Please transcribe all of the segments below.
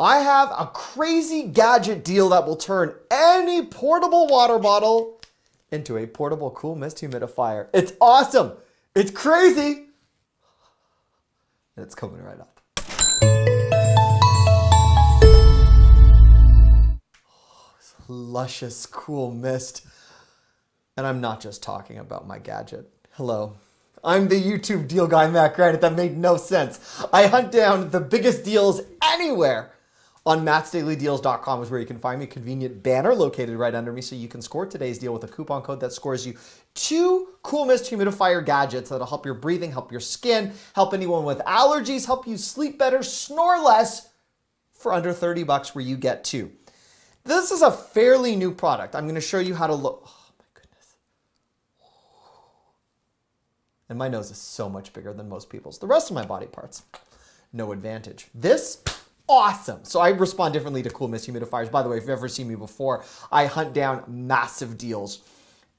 I have a crazy gadget deal that will turn any portable water bottle into a portable cool mist humidifier. It's awesome. It's crazy. And it's coming right up. Oh, this luscious cool mist. And I'm not just talking about my gadget. Hello. I'm the YouTube deal guy, Matt Granite. That made no sense. I hunt down the biggest deals anywhere. On mattsdailydeals.com is where you can find me. Convenient banner located right under me so you can score today's deal with a coupon code that scores you 2 cool mist humidifier gadgets that'll help your breathing, help your skin, help anyone with allergies, help you sleep better, snore less for under 30 bucks where you get 2. This is a fairly new product. I'm going to show you how to look. Oh my goodness. And my nose is so much bigger than most people's. The rest of my body parts, no advantage. This awesome. So I respond differently to cool mist humidifiers. By the way, if you've ever seen me before, I hunt down massive deals.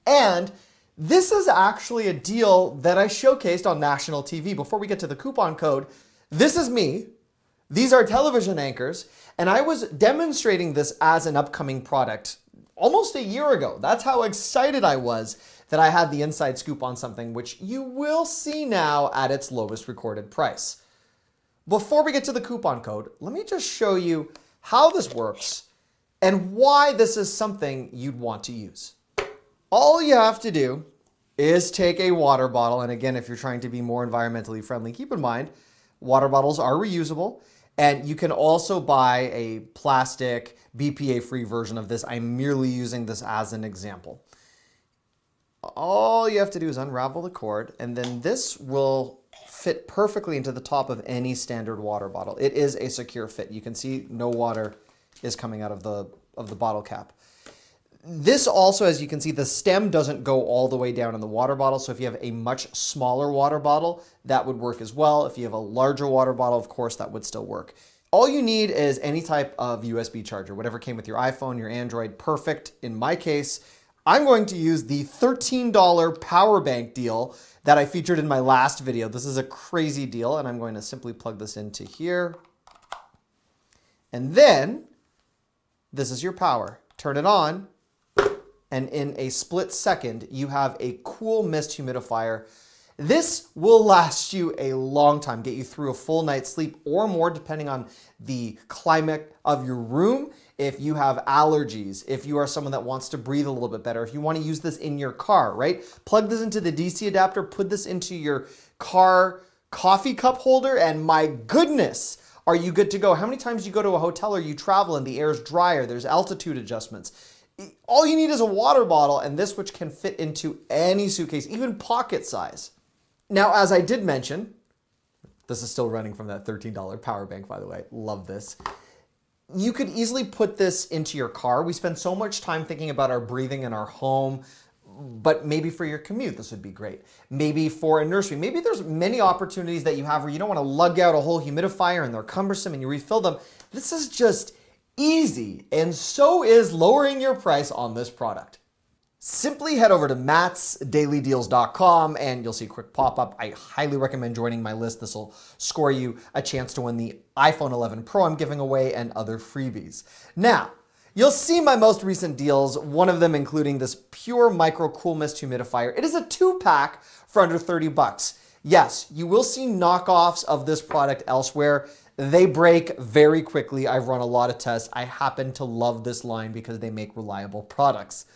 And this is actually a deal that I showcased on national TV. Before we get to the coupon code, this is me. These are television anchors. And I was demonstrating this as an upcoming product almost a year ago. That's how excited I was that I had the inside scoop on something, which you will see now at its lowest recorded price. Before we get to the coupon code, let me just show you how this works and why this is something you'd want to use. All you have to do is take a water bottle. And again, if you're trying to be more environmentally friendly, keep in mind, water bottles are reusable. And you can also buy a plastic BPA-free version of this. I'm merely using this as an example. All you have to do is unravel the cord, and then this will fit perfectly into the top of any standard water bottle. It is a secure fit. You can see no water is coming out of the bottle cap. This also, as you can see, the stem doesn't go all the way down in the water bottle. So if you have a much smaller water bottle, that would work as well. If you have a larger water bottle, of course, that would still work. All you need is any type of USB charger, whatever came with your iPhone, your Android, perfect. In my case, I'm going to use the $13 power bank deal that I featured in my last video. This is a crazy deal, and I'm going to simply plug this into here. And then this is your power. Turn it on, and in a split second, you have a cool mist humidifier. This will last you a long time, get you through a full night's sleep or more, depending on the climate of your room. If you have allergies, if you are someone that wants to breathe a little bit better, if you want to use this in your car, right? Plug this into the DC adapter, put this into your car coffee cup holder, and my goodness, are you good to go? How many times do you go to a hotel or you travel and the air is drier, there's altitude adjustments? All you need is a water bottle, and this which can fit into any suitcase, even pocket size. Now, as I did mention, this is still running from that $13 power bank, by the way. Love this. You could easily put this into your car. We spend so much time thinking about our breathing in our home, but maybe for your commute, this would be great. Maybe for a nursery. Maybe there's many opportunities that you have where you don't want to lug out a whole humidifier and they're cumbersome and you refill them. This is just easy, and so is lowering your price on this product. Simply head over to mattsdailydeals.com and you'll see a quick pop-up. I highly recommend joining my list. This will score you a chance to win the iPhone 11 Pro I'm giving away and other freebies. Now, you'll see my most recent deals, one of them including this Pure Micro Cool Mist Humidifier. It is a 2-pack for under 30 bucks. Yes, you will see knockoffs of this product elsewhere. They break very quickly. I've run a lot of tests. I happen to love this line because they make reliable products.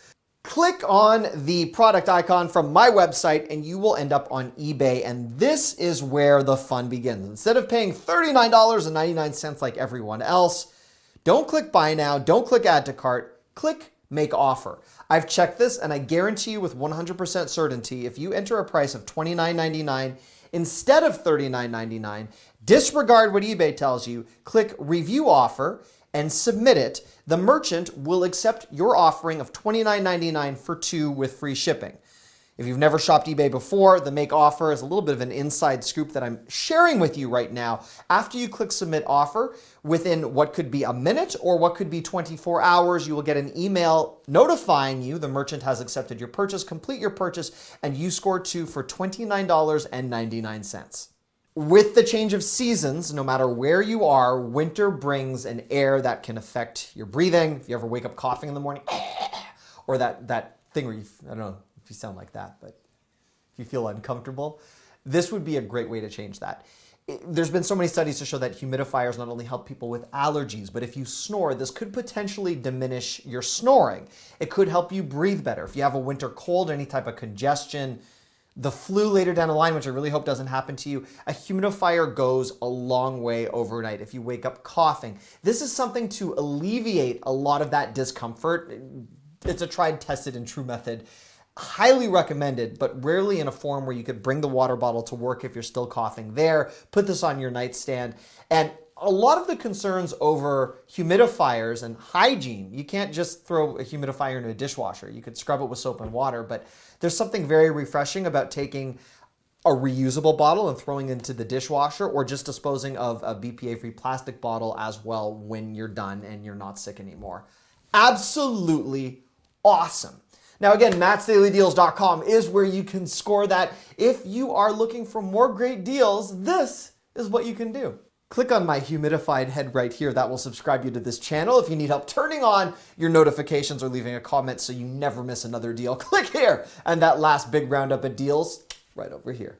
Click on the product icon from my website and you will end up on eBay, and this is where the fun begins. Instead of paying $39.99 like everyone else, don't click buy now, don't click add to cart, click make offer. I've checked this and I guarantee you with 100% certainty, if you enter a price of $29.99 instead of $39.99, disregard what eBay tells you, click review offer and submit it, the merchant will accept your offering of $29.99 for 2 with free shipping. If you've never shopped eBay before, the make offer is a little bit of an inside scoop that I'm sharing with you right now. After you click submit offer, within what could be a minute or what could be 24 hours, you will get an email notifying you the merchant has accepted your purchase, complete your purchase, and you score 2 for $29.99. With the change of seasons, no matter where you are, winter brings an air that can affect your breathing. If you ever wake up coughing in the morning, or that thing where I don't know if you sound like that, but if you feel uncomfortable, this would be a great way to change that. There's been so many studies to show that humidifiers not only help people with allergies, but if you snore, this could potentially diminish your snoring. It could help you breathe better. If you have a winter cold, any type of congestion, the flu later down the line, which I really hope doesn't happen to you, a humidifier goes a long way overnight. If you wake up coughing, this is something to alleviate a lot of that discomfort. It's a tried, tested, and true method. Highly recommended, but rarely in a form where you could bring the water bottle to work if you're still coughing there, put this on your nightstand. And a lot of the concerns over humidifiers and hygiene, you can't just throw a humidifier into a dishwasher. You could scrub it with soap and water, but there's something very refreshing about taking a reusable bottle and throwing it into the dishwasher, or just disposing of a BPA-free plastic bottle as well when you're done and you're not sick anymore. Absolutely awesome. Now again, mattsdailydeals.com is where you can score that. If you are looking for more great deals, this is what you can do. Click on my humidified head right here. That will subscribe you to this channel. If you need help turning on your notifications or leaving a comment so you never miss another deal, click here. And that last big roundup of deals right over here.